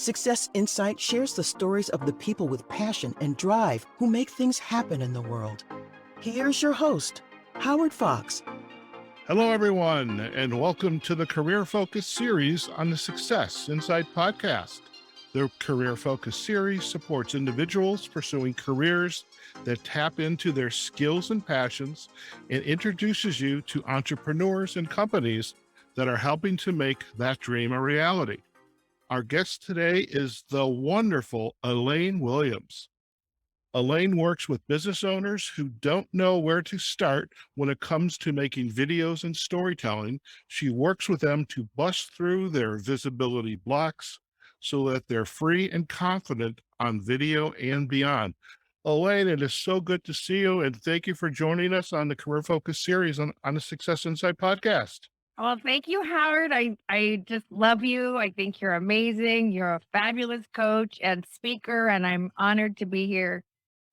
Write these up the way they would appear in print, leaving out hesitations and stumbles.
Success Insight shares the stories of the people with passion and drive who make things happen in the world. Here's your host, Howard Fox. Hello, everyone, and welcome to the Career Focus series on the SuccessInsight Podcast. The Career Focus series supports individuals pursuing careers that tap into their skills and passions and introduces you to entrepreneurs and companies that are helping to make that dream a reality. Our guest today is the wonderful Elaine Williams. Elaine works with business owners who don't know where to start when it comes to making videos and storytelling. She works with them to bust through their visibility blocks so that they're free and confident on video and beyond. Elaine, it is so good to see you, and thank you for joining us on the Career Focus series on the SuccessInsight Podcast. Well, thank you, Howard. I just love you. I think you're amazing. You're a fabulous coach and speaker, and I'm honored to be here.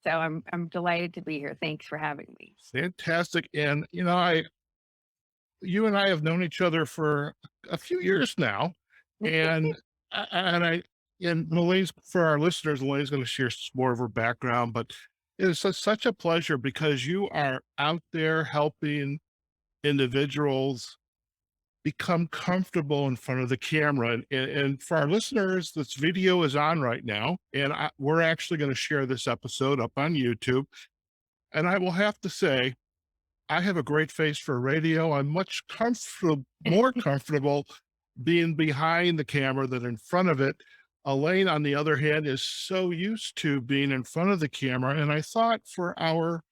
So I'm delighted to be here. Thanks for having me. Fantastic. And, you and I have known each other for a few years now. And Elaine's, for our listeners, Elaine's going to share more of her background, but it's such a pleasure because you are out there helping individuals become comfortable in front of the camera. And for our listeners, this video is on right now, and we're actually going to share this episode up on YouTube. And I will have to say, I have a great face for radio. I'm much more comfortable being behind the camera than in front of it. Elaine, on the other hand, is so used to being in front of the camera. And I thought for our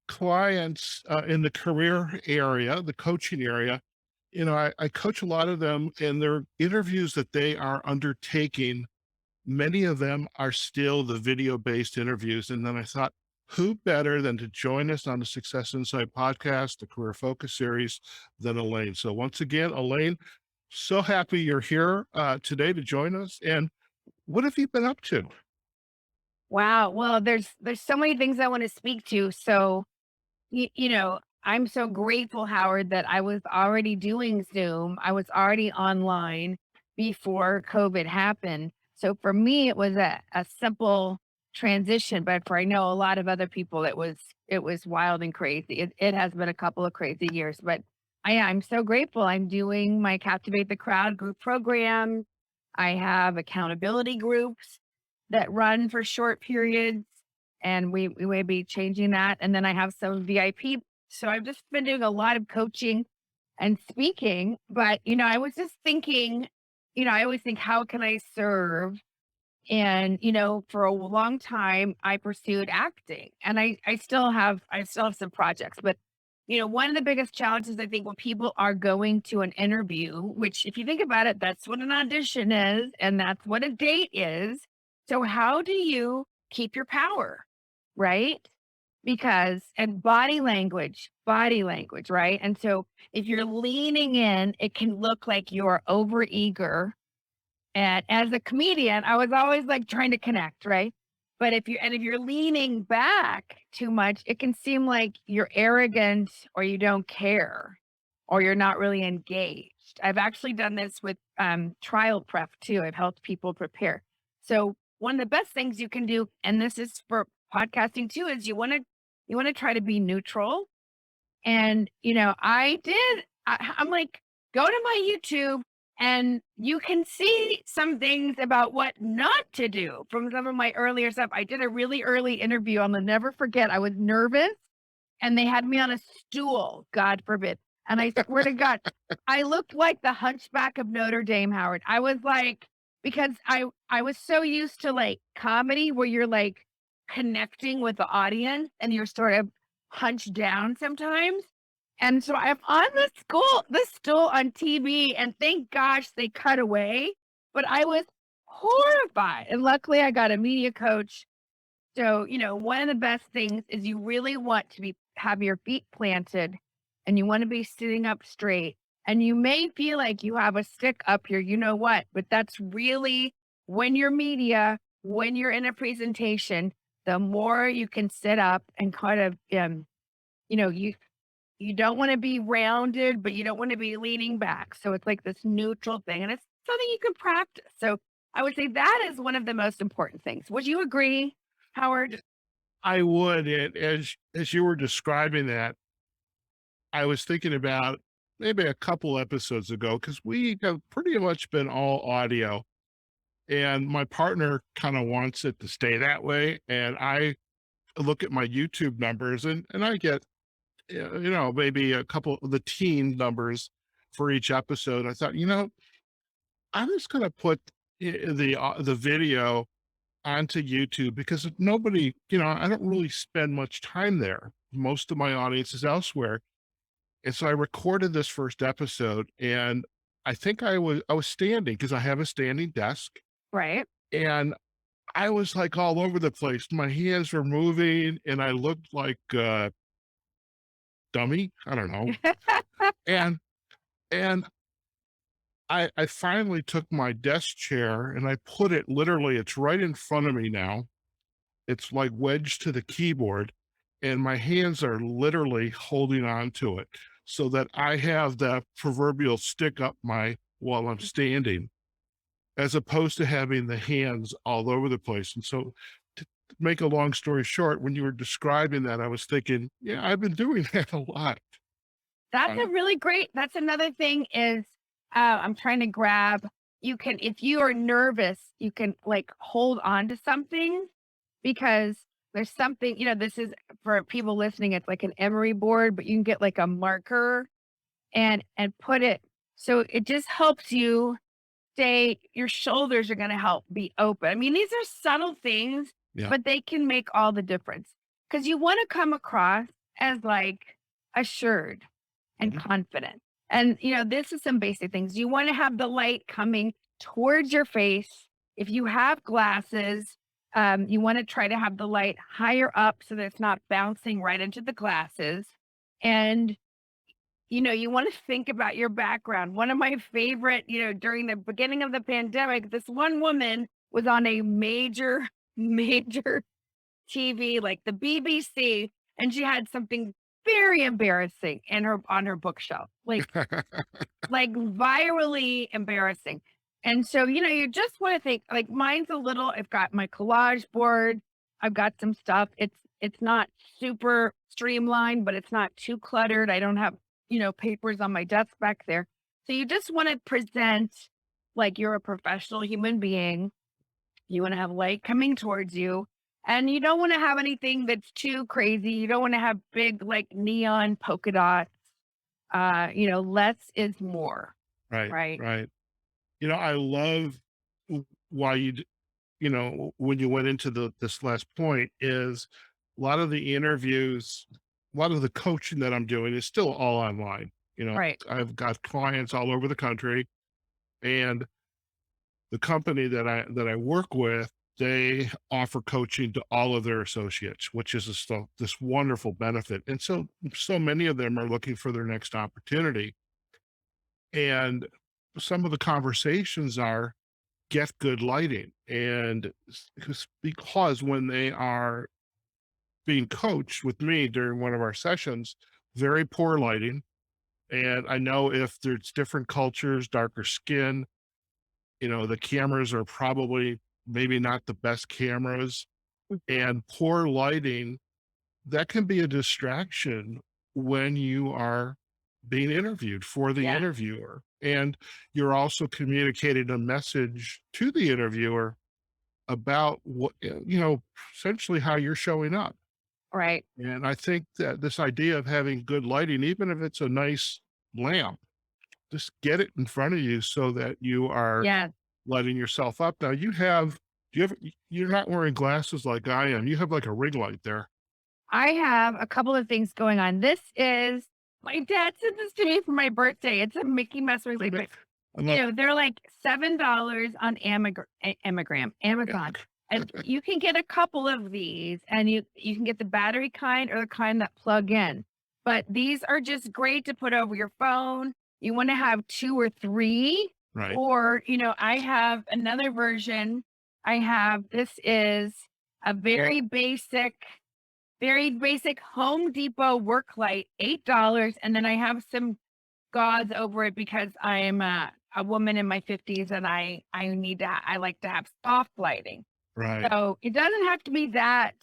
clients in the career area, the coaching area, I coach a lot of them, and their interviews that they are undertaking, many of them are still the video-based interviews. And then I thought, who better than to join us on the SuccessInsight Podcast, the Career Focus series, than Elaine. So once again, Elaine, so happy you're here today to join us. And what have you been up to? Wow. Well, there's so many things I want to speak to. So, I'm so grateful, Howard, that I was already doing Zoom. I was already online before COVID happened. So for me, it was a simple transition, but for I know a lot of other people, it was wild and crazy. It has been a couple of crazy years, but I'm so grateful. I'm doing my Captivate the Crowd group program. I have accountability groups that run for short periods, and we may be changing that. And then I have some VIP. So I've just been doing a lot of coaching and speaking, but, I was just thinking, I always think, how can I serve? And, for a long time I pursued acting, and I still have some projects, but, one of the biggest challenges, I think, when people are going to an interview, which if you think about it, that's what an audition is, and that's what a date is. So how do you keep your power? Right? And body language, right? And so if you're leaning in, it can look like you're overeager. And as a comedian, I was always like trying to connect, right? But if you're leaning back too much, it can seem like you're arrogant, or you don't care, or you're not really engaged. I've actually done this with trial prep too. I've helped people prepare. So one of the best things you can do, and this is for podcasting too, is you want to try to be neutral. And, I'm like, go to my YouTube and you can see some things about what not to do from some of my earlier stuff. I did a really early interview. I'll never forget. I was nervous and they had me on a stool, God forbid. And I swear to God, I looked like the Hunchback of Notre Dame, Howard. I was like, because I was so used to like comedy where you're like connecting with the audience and you're sort of hunched down sometimes. And so I'm on the stool on TV, and thank gosh they cut away, but I was horrified. And luckily I got a media coach. So, one of the best things is you really want to have your feet planted, and you want to be sitting up straight. And you may feel like you have a stick up here, but that's really, when you're media, when you're in a presentation, the more you can sit up and kind of, you don't want to be rounded, but you don't want to be leaning back. So it's like this neutral thing, and it's something you can practice. So I would say that is one of the most important things. Would you agree, Howard? I would. And as you were describing that, I was thinking about maybe a couple episodes ago, because we have pretty much been all audio. And my partner kind of wants it to stay that way. And I look at my YouTube numbers and I get, maybe a couple of the teen numbers for each episode. I thought, I'm just going to put the video onto YouTube, because nobody, I don't really spend much time there. Most of my audience is elsewhere. And so I recorded this first episode, and I think I was standing, because I have a standing desk, Right. and I was like all over the place. My hands were moving and I looked like a dummy. I don't know. And and I finally took my desk chair and I put it, literally, it's right in front of me now. It's like wedged to the keyboard, and my hands are literally holding on to it, so that I have that proverbial stick up while I'm standing, as opposed to having the hands all over the place. And so, to make a long story short, when you were describing that, I was thinking, yeah, I've been doing that a lot. That's Uh, a really great, that's another thing is, I'm trying to grab, you can, if you are nervous, you can like hold on to something, because there's something, this is for people listening, it's like an emery board, but you can get like a marker and put it, so it just helps you stay, your shoulders are going to help be open. I mean, these are subtle things, yeah. but they can make all the difference, because you want to come across as like assured and Mhm. confident. And, this is some basic things. You want to have the light coming towards your face. If you have glasses, you want to try to have the light higher up so that it's not bouncing right into the glasses. And, you want to think about your background. One of my favorite, during the beginning of the pandemic, this one woman was on a major, major TV, like the BBC, and she had something very embarrassing on her bookshelf, like virally embarrassing. And so, you just want to think, like, mine's a little, I've got my collage board, I've got some stuff. It's not super streamlined, but it's not too cluttered. I don't have, papers on my desk back there. So you just want to present like you're a professional human being. You want to have light coming towards you. And you don't want to have anything that's too crazy. You don't want to have big, like, neon polka dots. Less is more, Right, right? right. I love why when you went into this last point, is a lot of the interviews, a lot of the coaching that I'm doing is still all online. Right. I've got clients all over the country, and the company that I work with, they offer coaching to all of their associates, which is this wonderful benefit. And so many of them are looking for their next opportunity. And some of the conversations are, get good lighting. And because when they are being coached with me during one of our sessions, very poor lighting. And I know if there's different cultures, darker skin, the cameras are probably maybe not the best cameras, and poor lighting, that can be a distraction when you are being interviewed for the Yeah. interviewer. And you're also communicating a message to the interviewer about what, essentially how you're showing up. Right. And I think that this idea of having good lighting, even if it's a nice lamp, just get it in front of you so that you are Yeah. lighting yourself up. Now you're not wearing glasses like I am. You have like a ring light there. I have a couple of things going on. This is, my dad sent this to me for my birthday. It's a Mickey Mouse ring light. But, I'm not, they're like $7 on Amazon. And you can get a couple of these, and you can get the battery kind or the kind that plug in. But these are just great to put over your phone. You want to have 2 or 3, right. or, I have another version. This is a very basic Home Depot work light, $8. And then I have some gauze over it because I'm a woman in my 50s and I like to have soft lighting. Right. So it doesn't have to be that,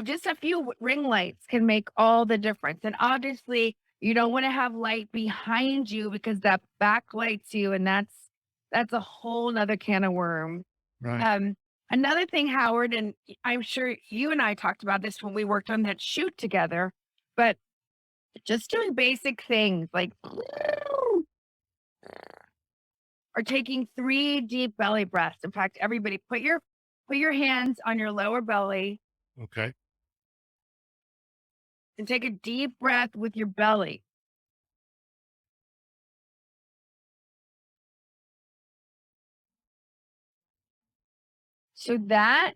just a few ring lights can make all the difference. And obviously you don't want to have light behind you because that backlights you. And that's a whole nother can of worms. Right. Another thing, Howard, and I'm sure you and I talked about this when we worked on that shoot together, but just doing basic things like or taking 3 deep belly breaths. In fact, everybody put your hands on your lower belly Okay. and take a deep breath with your belly. So that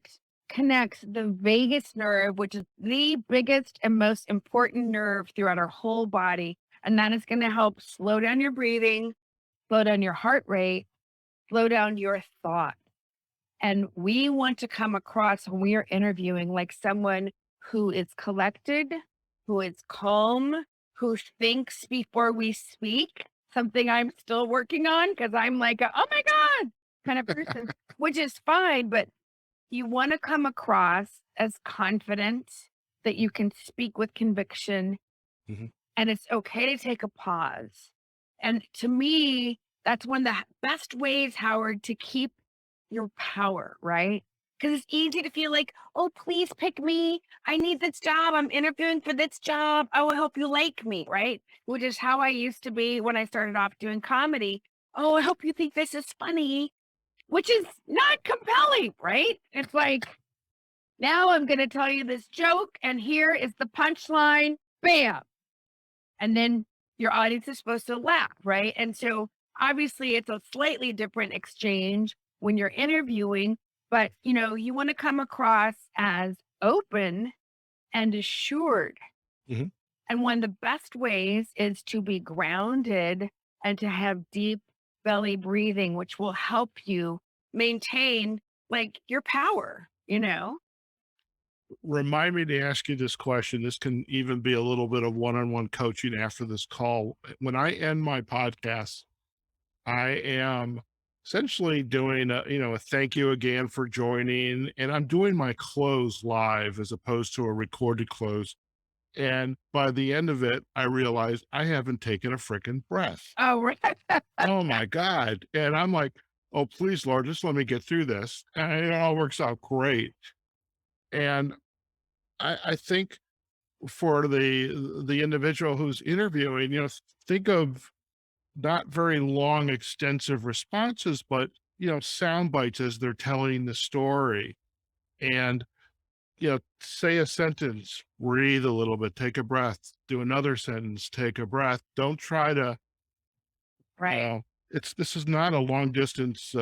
connects the vagus nerve, which is the biggest and most important nerve throughout our whole body. And that is going to help slow down your breathing, slow down your heart rate, slow down your thoughts. And we want to come across when we are interviewing like someone who is collected, who is calm, who thinks before we speak, something I'm still working on because I'm like, oh my God, kind of person, which is fine. But you want to come across as confident that you can speak with conviction. Mhm. And it's okay to take a pause. And to me, that's one of the best ways, Howard, to keep your power, right? Because it's easy to feel like, oh, please pick me. I need this job. I'm interviewing for this job. Oh, I hope you like me, right? Which is how I used to be when I started off doing comedy. Oh, I hope you think this is funny, which is not compelling, right? It's like, now I'm going to tell you this joke, and here is the punchline. Bam. And then your audience is supposed to laugh, right? And so obviously it's a slightly different exchange when you're interviewing, but you want to come across as open and assured. Mhm. And one of the best ways is to be grounded and to have deep belly breathing, which will help you maintain like your power, Remind me to ask you this question. This can even be a little bit of one-on-one coaching after this call. When I end my podcast, I am essentially doing a thank you again for joining, and I'm doing my close live as opposed to a recorded close. And by the end of it, I realized I haven't taken a freaking breath. Oh, right. Oh my God. And I'm like, oh, please, Lord, just let me get through this. And it all works out great. And I think for the individual who's interviewing, think of not very long, extensive responses, but sound bites as they're telling the story. And say a sentence, breathe a little bit, take a breath, do another sentence, take a breath. Don't try to, Right. this is not a long distance,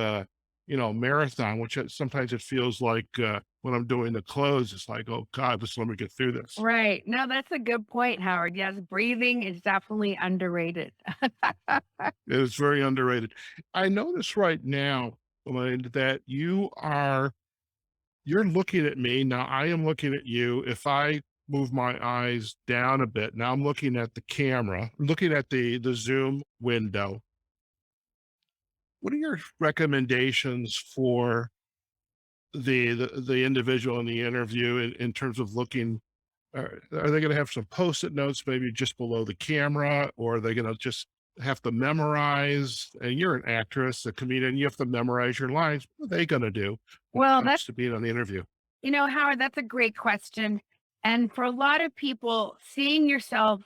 marathon, which sometimes it feels like when I'm doing the close, it's like, oh God, just let me get through this. Right. No, that's a good point, Howard. Yes, breathing is definitely underrated. It is very underrated. I notice right now, Elaine, that you're looking at me. Now I am looking at you. If I move my eyes down a bit, now I'm looking at the camera, looking at the Zoom window. What are your recommendations for the individual in the interview in terms of looking? Are they going to have some post-it notes maybe just below the camera, or are they going to just have to memorize? And you're an actress, a comedian, you have to memorize your lines. What are they going to do when Well, it comes to being on the interview? Howard, that's a great question. And for a lot of people, seeing yourself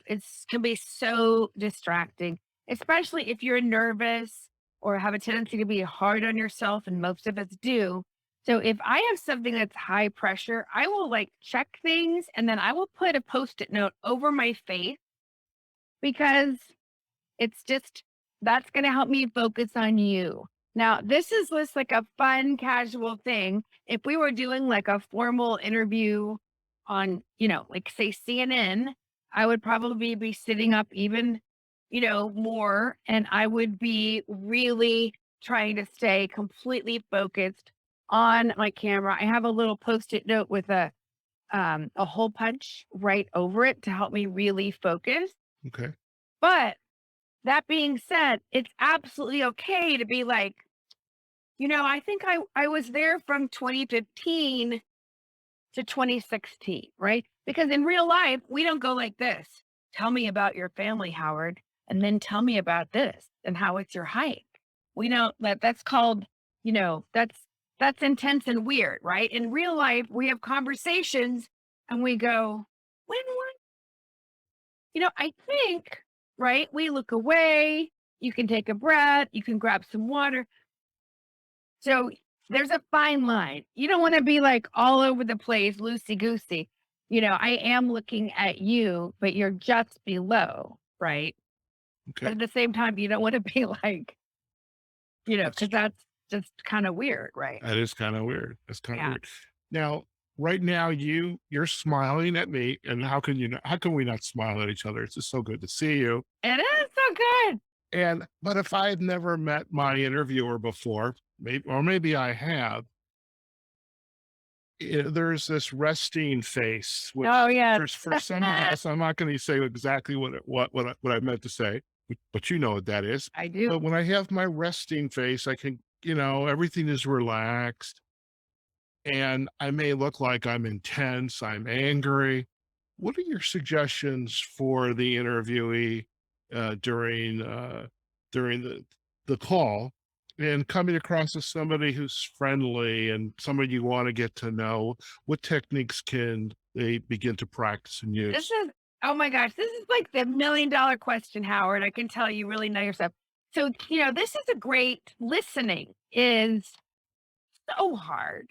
can be so distracting, especially if you're nervous or have a tendency to be hard on yourself, and most of us do. So if I have something that's high pressure, I will like check things and then I will put a post-it note over my face because it's just that's going to help me focus on you. Now, this is just like a fun, casual thing. If we were doing like a formal interview on, like say CNN, I would probably be sitting up even, more, and I would be really trying to stay completely focused on my camera. I have a little post-it note with a hole punch right over it to help me really focus. Okay. But that being said, it's absolutely okay to be like, I think I was there from 2015 to 2016, right? Because in real life, we don't go like this. Tell me about your family, Howard, and then tell me about this and how it's your hike. We don't that's called, that's intense and weird, right? In real life, we have conversations and we go, when what? I think, right? We look away, you can take a breath, you can grab some water. So there's a fine line. You don't want to be like all over the place, loosey goosey. I am looking at you, but you're just below, right? But Okay. at the same time, you don't want to be like, That's because that's just kind of weird, right? That is kind of weird. That's kind of Yeah. weird. Now, right now, you're smiling at me, and how can we not smile at each other? It's just so good to see you. It is so good. But if I had never met my interviewer before, maybe I have, there's this resting face, which Oh, yes. for some of us, I'm not going to say exactly what I meant to say, but you know what that is. I do. But when I have my resting face, I can, everything is relaxed. And I may look like I'm intense, I'm angry. What are your suggestions for the interviewee during during the call and coming across as somebody who's friendly and somebody you want to get to know? What techniques can they begin to practice and This use? is, oh my gosh, this is like the $1,000,000 question, Howard. I can tell you really know yourself. So, this is a great listening is so hard.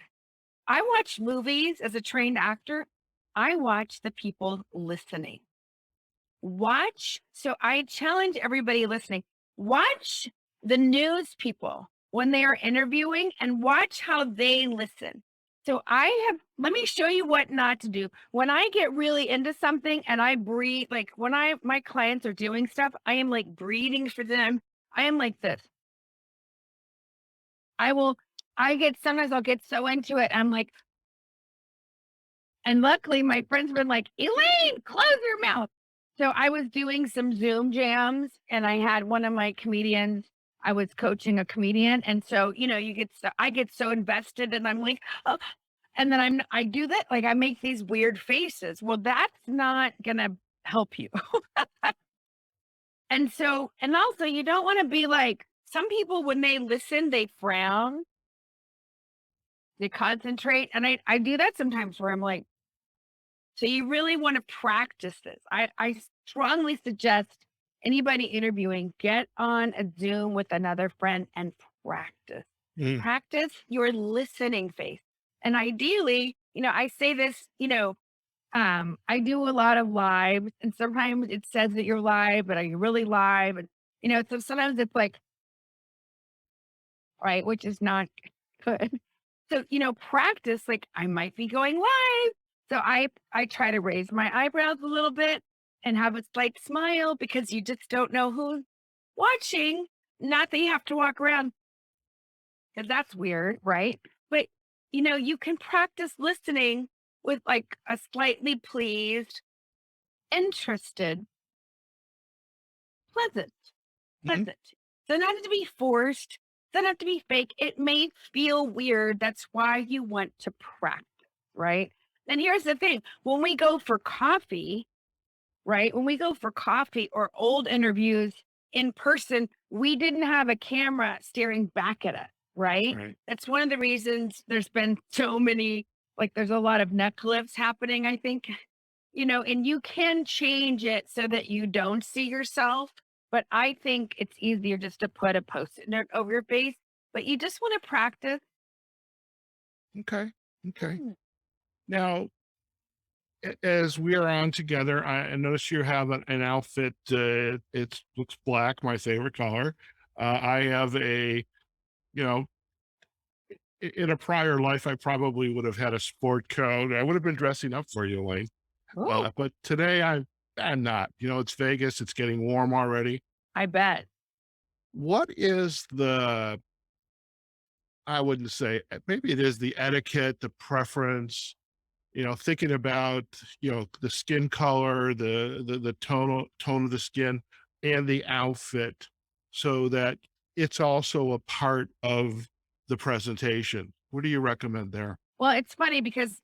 I watch movies as a trained actor. I watch the people listening. So I challenge everybody listening, watch the news people when they are interviewing and watch how they listen. So let me show you what not to do. When I get really into something and I breathe, like when my clients are doing stuff, I am like breathing for them. I am like this. I will, sometimes I'll get so into it. I'm like, and luckily my friend's been like, Elaine, close your mouth. So I was doing some Zoom jams and I had one of my comedians, I was coaching a comedian. And so, I get so invested and I'm like, oh, and then I do that. Like I make these weird faces. Well, that's not going to help you. And also you don't want to be like, some people, when they listen, they frown, they concentrate. And I do that sometimes where I'm like, so you really want to practice this. I strongly suggest anybody interviewing get on a Zoom with another friend and practice. Mm, Practice your listening face. And ideally, I say this, I do a lot of live and sometimes it says that you're live, but are you really live? And, so sometimes it's like, right, which is not good. So, practice, like I might be going live. So I try to raise my eyebrows a little bit and have a slight smile because you just don't know who's watching. Not that you have to walk around because that's weird, right? But you can practice listening with like a slightly pleased, interested, pleasant, mhm. pleasant. Doesn't have to be forced, doesn't have to be fake. It may feel weird. That's why you want to practice, right? And here's the thing, when we go for coffee, right? When we go for coffee or old interviews in person, we didn't have a camera staring back at us, right? Right. That's one of the reasons there's been so many, like there's a lot of neck lifts happening, I think, and you can change it so that you don't see yourself. But I think it's easier just to put a post-it note over your face. But you just want to practice. Okay. Okay. Mm. Now, as we are on together, I notice you have an outfit. It looks black, my favorite color. I have you know, in a prior life, I probably would have had a sport coat. I would have been dressing up for you, Elaine. Oh, But today I'm not. It's Vegas. It's getting warm already. I bet. What is I wouldn't say, maybe it is the etiquette, the preference, thinking about, the skin color, the tone of the skin. and the outfit so that it's also a part of the presentation. What do you recommend there? Well, it's funny because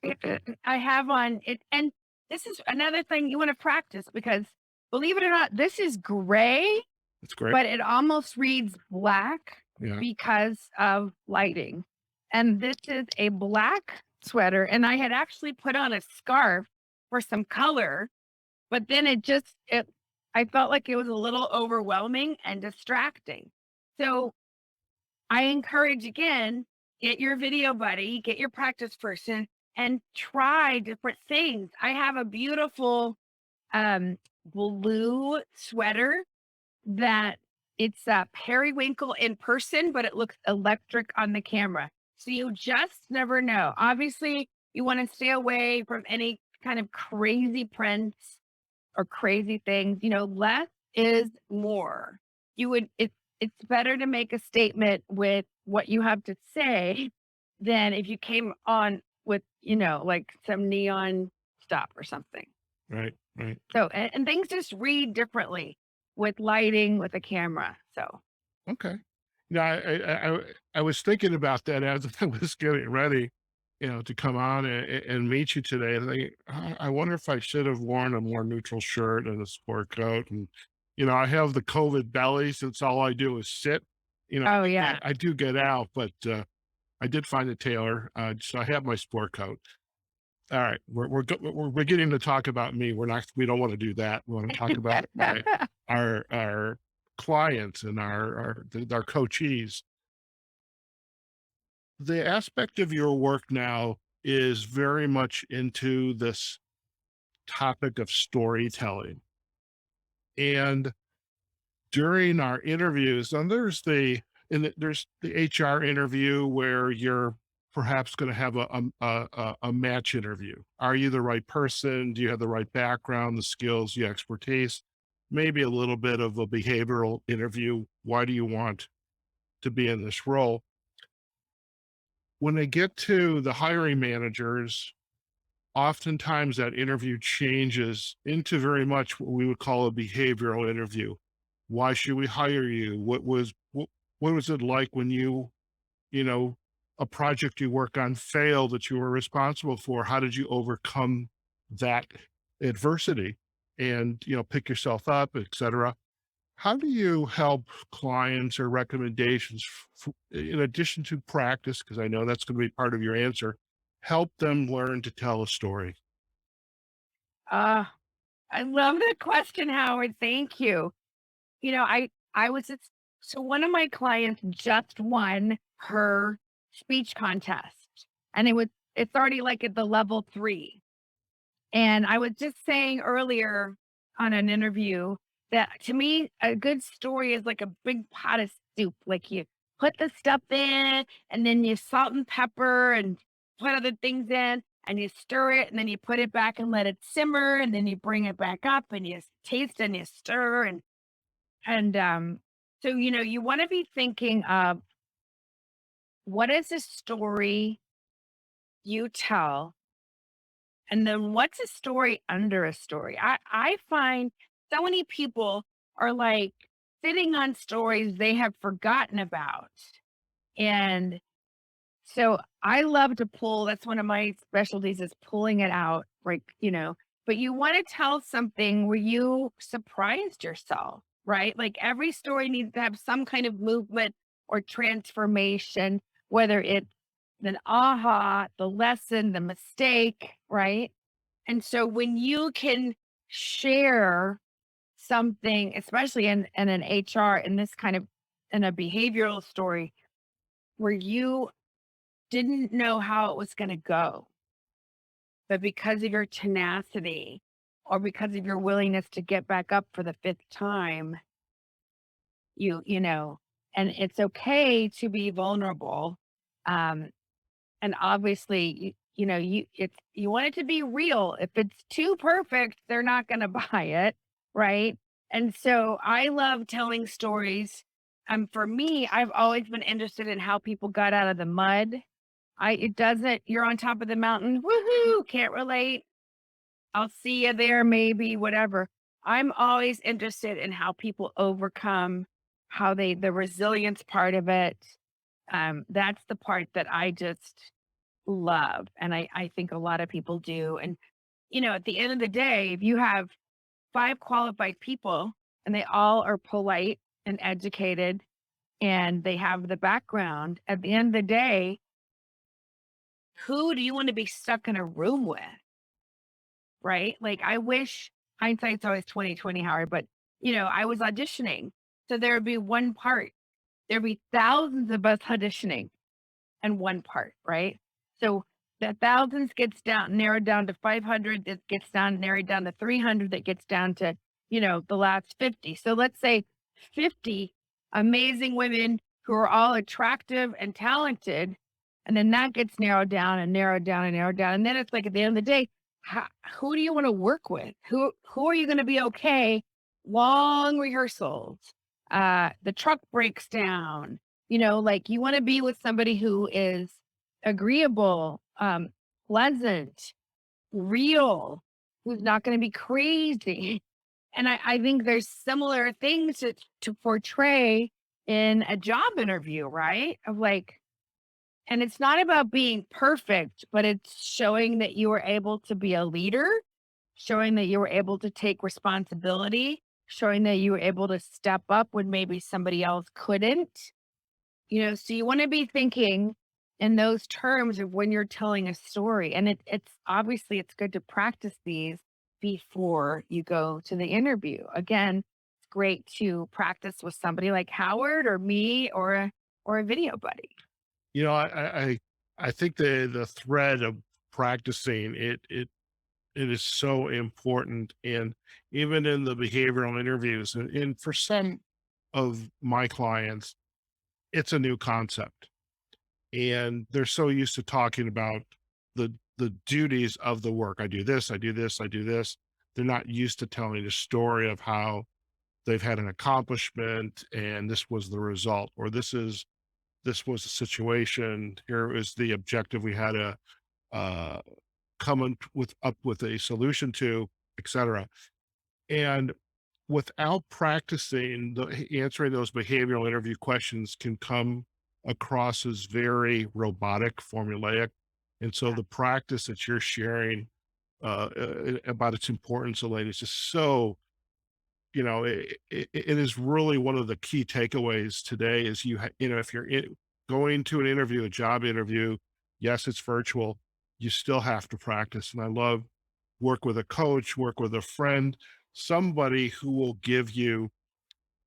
I have on it, and this is another thing you want to practice because believe it or not, this is gray, That's great. but it almost reads black Yeah. because of lighting. And this is a black sweater, and I had actually put on a scarf for some color, but then I felt like it was a little overwhelming and distracting. So I encourage again, get your video buddy, get your practice person, and try different things. I have a beautiful blue sweater that it's periwinkle in person, but it looks electric on the camera. So you just never know. Obviously, you want to stay away from any kind of crazy prints or crazy things. Less is more. It's better to make a statement with what you have to say than if you came on with, like some neon stuff or something. Right. Right. So, and things just read differently with lighting, with a camera. So, Okay. I was thinking about that as I was getting ready, to come on and meet you today. And I wonder if I should have worn a more neutral shirt and a sport coat. And, I have the COVID belly since all I do is sit. oh yeah. I do get out, but I did find a tailor. So I have my sport coat. All right. We're beginning to talk about me. We don't want to do that. We want to talk about our clients and our coachees. The aspect of your work now is very much into this topic of storytelling. And during our interviews, and there's the HR interview where you're perhaps going to have a match interview. Are you the right person? Do you have the right background, the skills, the expertise? Maybe a little bit of a behavioral interview. Why do you want to be in this role? When they get to the hiring managers, oftentimes that interview changes into very much what we would call a behavioral interview. Why should we hire you? What was it like when a project you work on failed that you were responsible for? How did you overcome that adversity and, pick yourself up, et cetera? How do you help clients or recommendations in addition to practice? Because I know that's going to be part of your answer. Help them learn to tell a story. I love that question, Howard. Thank you. I was so one of my clients just won her speech contest, and it's already like at the level 3. And I was just saying earlier on an interview that to me, a good story is like a big pot of soup. Like you put the stuff in and then you salt and pepper and put other things in and you stir it and then you put it back and let it simmer and then you bring it back up and you taste and you stir so you want to be thinking of what is a story you tell, and then what's a story under a story. I find so many people are like sitting on stories they have forgotten about. And so I love to pull, that's one of my specialties is pulling it out, right? But you want to tell something where you surprised yourself, right? Like every story needs to have some kind of movement or transformation, whether it's an aha, the lesson, the mistake, right? And so when you can share something, especially in an HR, in this kind of, in a behavioral story, where you didn't know how it was going to go, but because of your tenacity or because of your willingness to get back up for the 5th time, and it's okay to be vulnerable. And obviously, you want it to be real. If it's too perfect, they're not going to buy it, right? And so I love telling stories. For me, I've always been interested in how people got out of the mud. You're on top of the mountain, woohoo, can't relate. I'll see you there, maybe, whatever. I'm always interested in how people overcome, the resilience part of it. That's the part that I just love. And I think a lot of people do. And, at the end of the day, if you have 5 qualified people and they all are polite and educated and they have the background, at the end of the day, who do you want to be stuck in a room with? Right? Like, I wish hindsight's always 2020, Howard, but I was auditioning. So there would be one part. There'd be thousands of us auditioning and one part, right? So the thousands gets narrowed down to 500, that gets narrowed down to 300, that gets down to, the last 50. So let's say 50 amazing women who are all attractive and talented. And then that gets narrowed down and narrowed down and narrowed down. And then it's like at the end of the day, who do you want to work with? Who are you going to be okay? Long rehearsals. The truck breaks down. Like, you want to be with somebody who is agreeable, pleasant, real, who's not going to be crazy. And I think there's similar things to portray in a job interview, right? Of like, and it's not about being perfect, but it's showing that you were able to be a leader, showing that you were able to take responsibility, showing that you were able to step up when maybe somebody else couldn't. So you want to be thinking in those terms of when you're telling a story. And it's obviously it's good to practice these before you go to the interview. Again, it's great to practice with somebody like Howard or me or a video buddy. I think the thread of practicing it is so important. And even in the behavioral interviews, and for some of my clients, it's a new concept. And they're so used to talking about the duties of the work. I do this, I do this, I do this. They're not used to telling a story of how they've had an accomplishment and this was the result, or this was the situation. Here is the objective we had to come up with a solution to, etc. And without practicing, answering those behavioral interview questions can come across as very robotic, formulaic. And so the practice that you're sharing about its importance, Elaine, is just so, it is really one of the key takeaways today is if you're going to an interview, a job interview, yes, it's virtual, you still have to practice. And I love work with a coach, work with a friend, somebody who will give you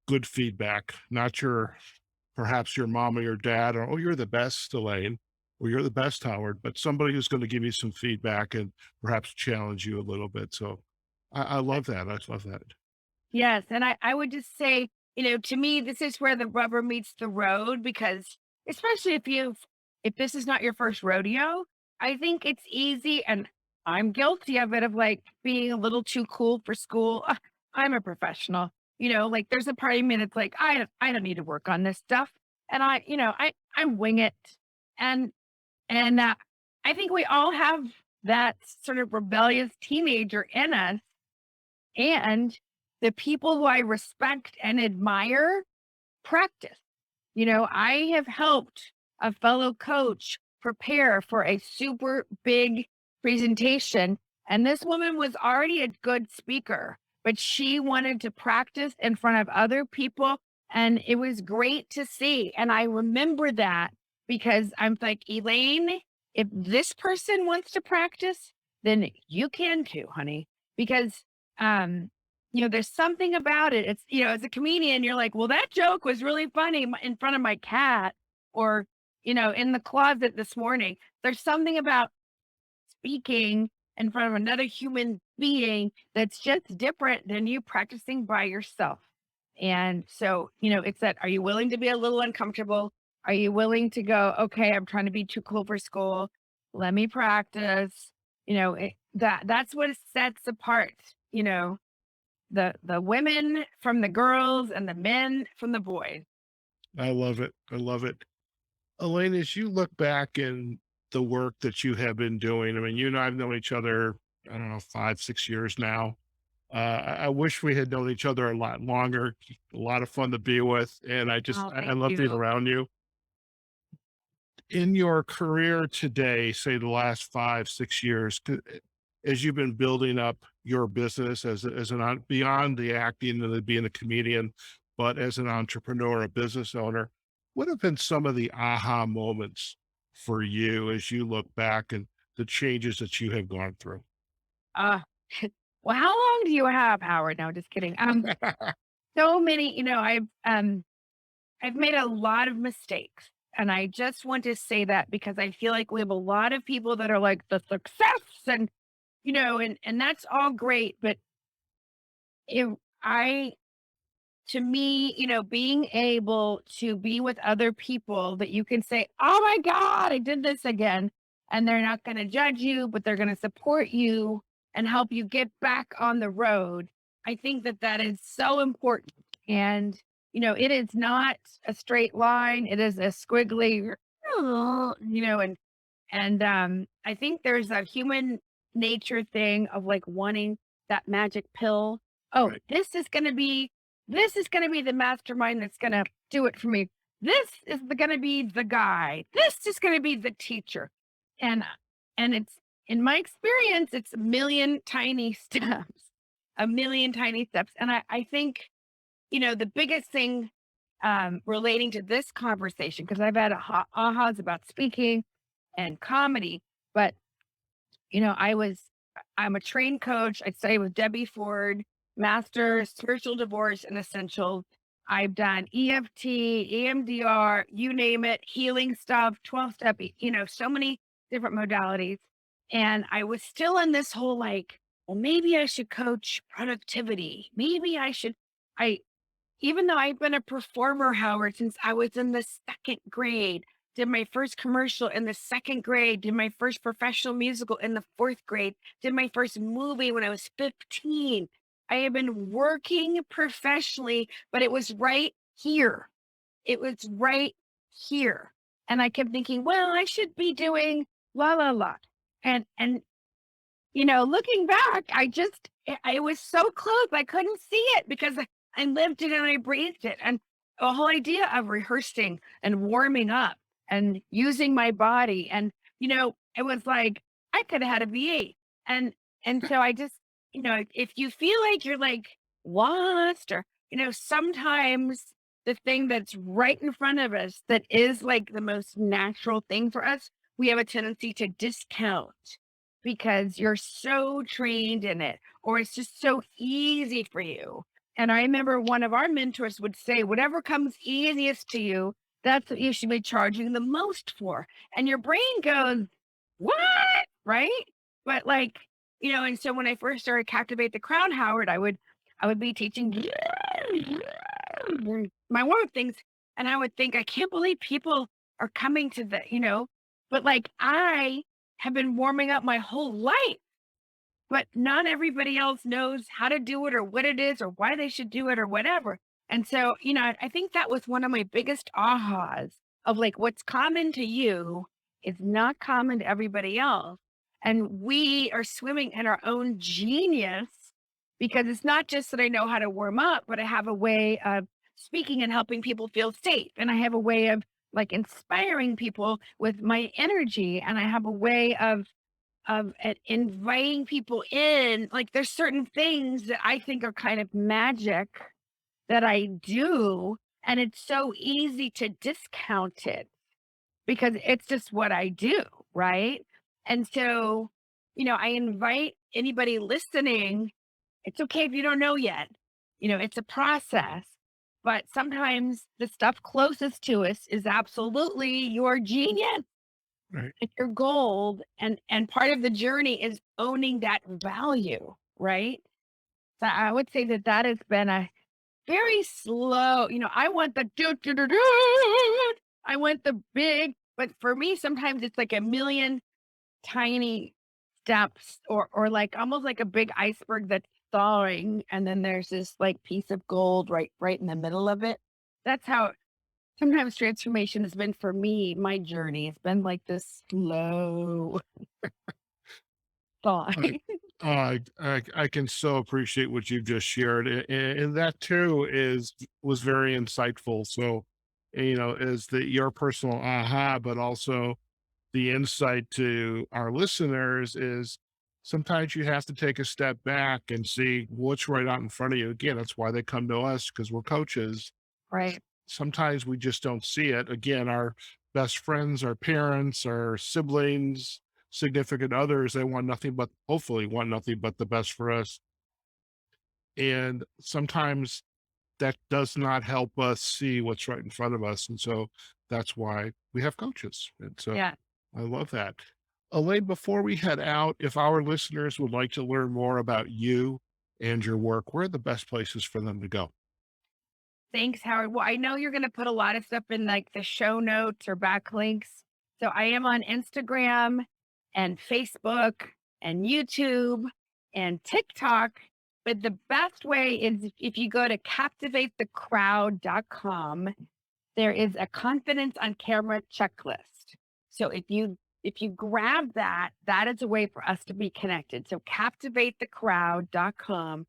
good feedback, not perhaps your mom or your dad, or, oh, you're the best, Elaine, or you're the best, Howard, but somebody who's going to give you some feedback and perhaps challenge you a little bit. So I love that. I love that. Yes. And I would just say, to me, this is where the rubber meets the road, because especially if this is not your first rodeo, I think it's easy, and I'm guilty of it, of like being a little too cool for school. I'm a professional, like there's a part of me that's like, I don't need to work on this stuff. And I wing it. And, I think we all have that sort of rebellious teenager in us. And the people who I respect and admire practice. I have helped a fellow coach prepare for a super big presentation. And this woman was already a good speaker, but she wanted to practice in front of other people. And it was great to see. And I remember that because I'm like, Elaine, if this person wants to practice, then you can too, honey. Because, there's something about it. It's, as a comedian, you're like, well, that joke was really funny in front of my cat, or, in the closet this morning. There's something about speaking in front of another human being that's just different than you practicing by yourself. And so, it's that, are you willing to be a little uncomfortable? Are you willing to go, okay, I'm trying to be too cool for school. Let me practice. That's what sets apart, the women from the girls and the men from the boys. I love it. I love it. Elaine, as you look back in the work that you have been doing, I mean, you and I have known each other, I don't know, 5, 6 years now. I wish we had known each other a lot longer. A lot of fun to be with, and Oh, I thank love being you. around you. In your career today, say the last 5, 6 years, as you've been building up your business as beyond the acting and the being a comedian, but as an entrepreneur, a business owner, what have been some of the aha moments for you as you look back and the changes that you have gone through? Uh, well, how long do you have, Howard? No, just kidding. So many, I've made a lot of mistakes. And I just want to say that because I feel like we have a lot of people that are like the success and, and that's all great. But if I, to me, being able to be with other people that you can say, oh my God, I did this again. And they're not going to judge you, but they're going to support you and help you get back on the road. I think that that is so important. And, it is not a straight line. It is a squiggly, and I think there's a human nature thing of like wanting that magic pill. Oh, Right. this is gonna be the mastermind that's gonna do it for me. This is gonna be the guy. This is gonna be the teacher. And it's in my experience, it's a million tiny steps, a million tiny steps. And I think, the biggest thing relating to this conversation, because I've had ahas about speaking and comedy, but I'm a trained coach. I studied with Debbie Ford, master spiritual divorce and essentials. I've done EFT, EMDR, you name it, healing stuff, 12 step, so many different modalities. And I was still in this whole like, well, maybe I should coach productivity. Maybe I, even though I've been a performer, Howard, since I was in the second grade, did my first commercial in the second grade, did my first professional musical in the fourth grade, did my first movie when I was 15. I have been working professionally, but it was right here. It was right here. And I kept thinking, well, I should be doing la la la. And looking back, I was so close. I couldn't see it because I lived it and I breathed it. And the whole idea of rehearsing and warming up and using my body. And, it was like I could have had a VA. And so I just, if you feel like you're like lost or, sometimes the thing that's right in front of us that is like the most natural thing for us, we have a tendency to discount because you're so trained in it or it's just so easy for you. And I remember one of our mentors would say, whatever comes easiest to you, that's what you should be charging the most for. And your brain goes, what? Right? But like, and so when I first started Captivate the Crown, Howard, I would be teaching my warm things. And I would think, I can't believe people are coming to but like I have been warming up my whole life, but not everybody else knows how to do it or what it is or why they should do it or whatever. And so, I think that was one of my biggest ahas of like what's common to you is not common to everybody else. And we are swimming in our own genius because it's not just that I know how to warm up, but I have a way of speaking and helping people feel safe. And I have a way of like inspiring people with my energy. And I have a way of inviting people in. Like there's certain things that I think are kind of magic that I do. And it's so easy to discount it because it's just what I do. Right. And so, I invite anybody listening. It's okay if you don't know yet. It's a process. But sometimes the stuff closest to us is absolutely your genius. Right. It's your gold. And part of the journey is owning that value, right? So I would say that that has been a very slow, I want the I want the big, but for me, sometimes it's like a million tiny steps or like almost like a big iceberg that's thawing. And then there's this like piece of gold right in the middle of it. That's how sometimes transformation has been for me, my journey. It's been like this slow thaw. I I can so appreciate what you just shared, and that too was very insightful. So, is the your personal aha, but also the insight to our listeners is sometimes you have to take a step back and see what's right out in front of you. Again, that's why they come to us because we're coaches. Right. Sometimes we just don't see it. Again, our best friends, our parents, our siblings, significant others, they want nothing but, hopefully, want nothing but the best for us. And sometimes that does not help us see what's right in front of us. And so that's why we have coaches. And so Yeah. I love that. Elaine, before we head out, if our listeners would like to learn more about you and your work, where are the best places for them to go? Thanks, Howard. Well, I know you're going to put a lot of stuff in like the show notes or backlinks. So I am on Instagram and Facebook and YouTube and TikTok. But the best way is if you go to captivatethecrowd.com, there is a confidence on camera checklist. So if you grab that, that is a way for us to be connected. So captivatethecrowd.com,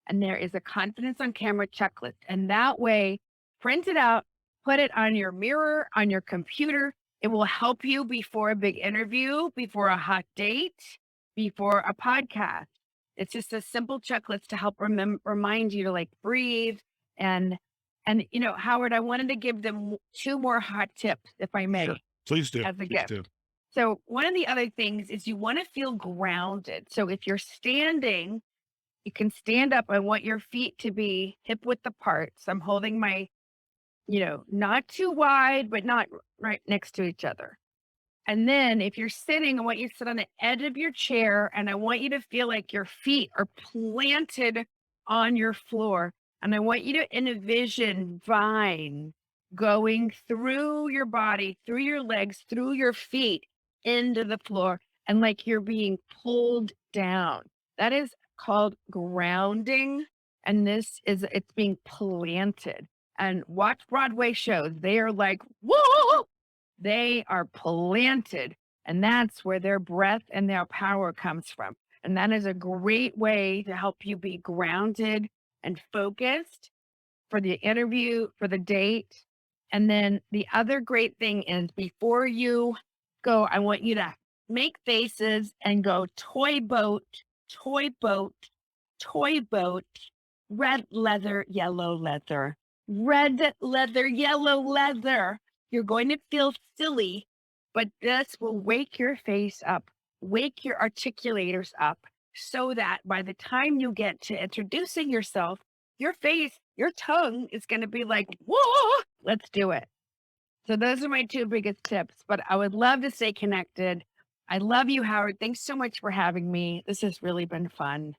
and there is a confidence on camera checklist. And that way, print it out, put it on your mirror, on your computer. It will help you before a big interview, before a hot date, before a podcast. It's just a simple checklist to help remind you to like breathe. And Howard, I wanted to give them 2 more hot tips, if I may. Sure. Please do. As a Please gift. do. So one of the other things is you want to feel grounded. So if you're standing, you can stand up. I want your feet to be hip width apart. So I'm holding my, not too wide, but not right next to each other. And then if you're sitting, I want you to sit on the edge of your chair, and I want you to feel like your feet are planted on your floor. And I want you to envision vine going through your body, through your legs, through your feet into the floor, and like you're being pulled down. That is called grounding. And it's being planted. And watch Broadway shows. They are like, whoa, they are planted. And that's where their breath and their power comes from. And that is a great way to help you be grounded and focused for the interview, for the date. And then the other great thing is before you go, I want you to make faces and go toy boat, toy boat, toy boat, red leather, yellow leather, red leather, yellow leather. You're going to feel silly, but this will wake your face up, wake your articulators up, so that by the time you get to introducing yourself, your face, your tongue is going to be like, whoa, let's do it. So those are my 2 biggest tips, but I would love to stay connected. I love you, Howard. Thanks so much for having me. This has really been fun.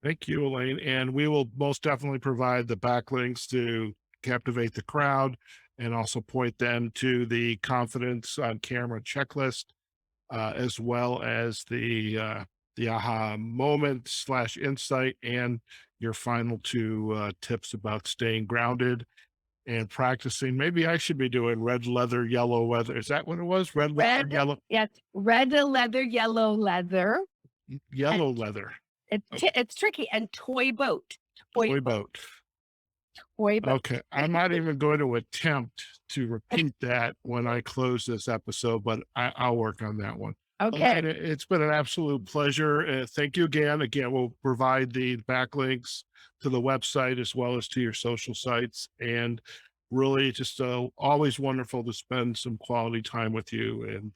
Thank you, Elaine. And we will most definitely provide the backlinks to Captivate the Crowd and also point them to the confidence on camera checklist, as well as the aha moment / insight and your final 2 tips about staying grounded and practicing. Maybe I should be doing red leather, yellow leather. Is that what it was? Red leather, yellow, Yes, red leather, yellow leather. yellow leather. It's tricky. And toy boat. Toy boat. Toy boat. Okay. I'm not even going to attempt to repeat that when I close this episode, but I'll work on that one. Okay. And it's been an absolute pleasure. Thank you again. Again, we'll provide the backlinks to the website as well as to your social sites. And really just always wonderful to spend some quality time with you, and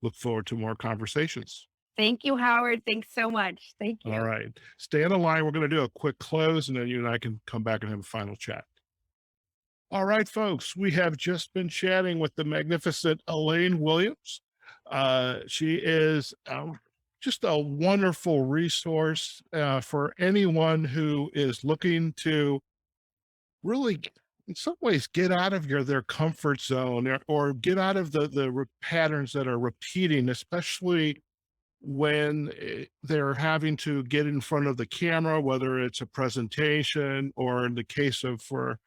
look forward to more conversations. Thank you, Howard. Thanks so much. Thank you. All right. Stay on the line. We're going to do a quick close, and then you and I can come back and have a final chat. All right, folks. We have just been chatting with the magnificent Elaine Williams. She is just a wonderful resource for anyone who is looking to really, in some ways, get out of their comfort zone, or get out of the patterns that are repeating, especially when they're having to get in front of the camera, whether it's a presentation or in the case of for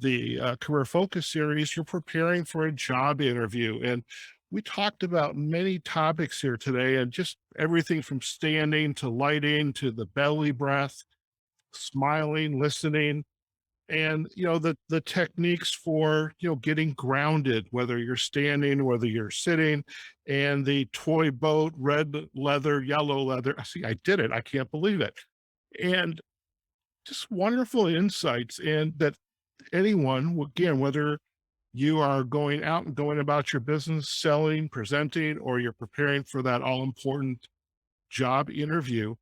the Career Focus series, you're preparing for a job interview. And We talked about many topics here today, and just everything from standing to lighting to the belly breath, smiling, listening, and the techniques for getting grounded, whether you're standing, whether you're sitting, and the toy boat, red leather, yellow leather. See, I did it. I can't believe it. And just wonderful insights, and that anyone, again, whether you are going out and going about your business, selling, presenting, or you're preparing for that all important job interview,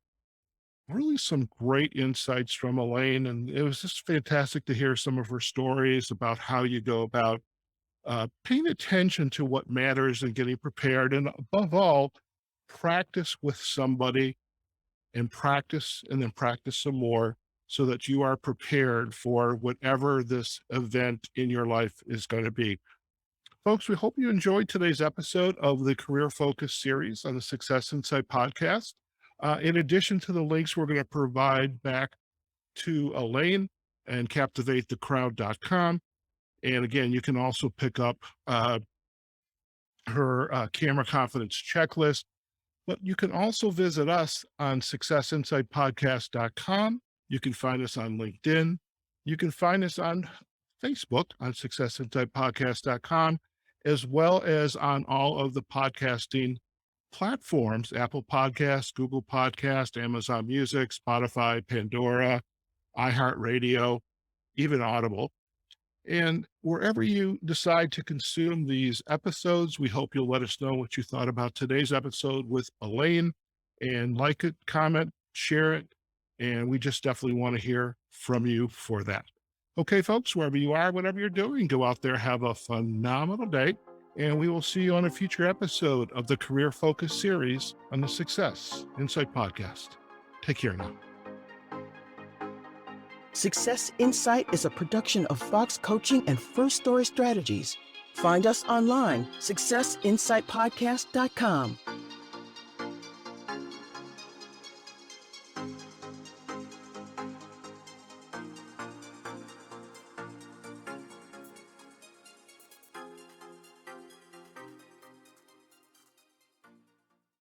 really some great insights from Elaine. And it was just fantastic to hear some of her stories about how you go about paying attention to what matters and getting prepared. And above all, practice with somebody, and practice, and then practice some more, so that you are prepared for whatever this event in your life is going to be. Folks, we hope you enjoyed today's episode of the Career Focus series on the Success Insight podcast. In addition to the links we're going to provide back to Elaine and CaptivateTheCrowd.com. And again, you can also pick up her Camera Confidence Checklist, but you can also visit us on SuccessInsightPodcast.com. You can find us on LinkedIn. You can find us on Facebook on SuccessInsightPodcast.com, as well as on all of the podcasting platforms: Apple Podcasts, Google Podcasts, Amazon Music, Spotify, Pandora, iHeartRadio, even Audible. And wherever you decide to consume these episodes, we hope you'll let us know what you thought about today's episode with Elaine, and like it, comment, share it. And we just definitely want to hear from you for that. Okay, folks, wherever you are, whatever you're doing, go out there, have a phenomenal day. And we will see you on a future episode of the Career Focus series on the Success Insight Podcast. Take care now. Success Insight is a production of Fox Coaching and First Story Strategies. Find us online, SuccessInsightPodcast.com.